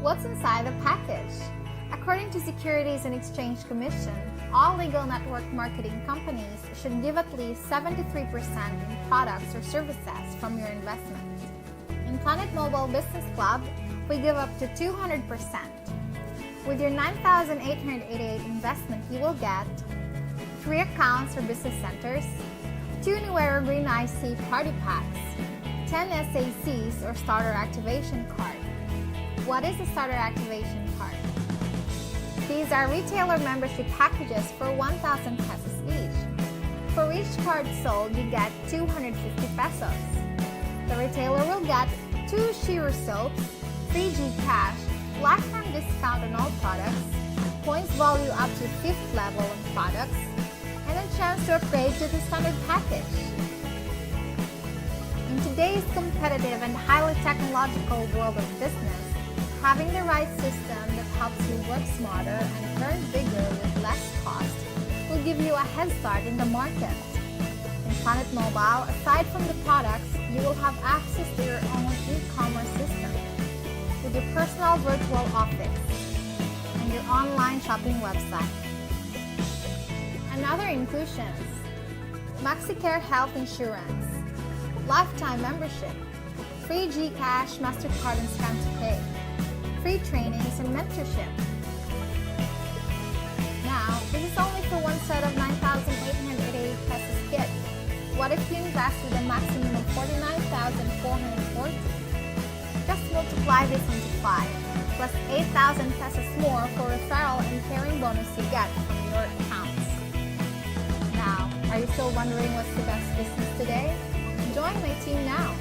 What's inside the package? According to Securities and Exchange Commission, all legal network marketing companies should give at least 73% in products or services from your investment. In Planet Mobile Business Club, we give up to 200%. With your $9,888 investment, you will get 3 accounts or business centers, 2 new Green IC party packs, 10 SACs or starter activation card. What is a starter activation card? These are retailer membership packages for 1,000 pesos each. For each card sold, you get 250 pesos. The retailer will get 2 Shearer soaps, free Gcash, lifetime discount on all products, points value up to 5th level on products, and a chance to upgrade to the standard package. In today's competitive and highly technological world of business, having the right system that helps you work smarter and earn bigger with less cost will give you a head start in the market. In Planet Mobile, aside from the products, you will have access to your own e-commerce system with your personal virtual office and your online shopping website. And other inclusions: MaxiCare Health Insurance, lifetime membership, free Gcash, MasterCard and Scan to Pay, free trainings and mentorship. Now, this is only for one set of 9,888 pesos kit. What if you invest with a maximum of 49,440? Just multiply this into 5, plus 8,000 pesos more for referral and pairing bonus you get from your accounts. Now, are you still wondering what's the best business today? Join my team now.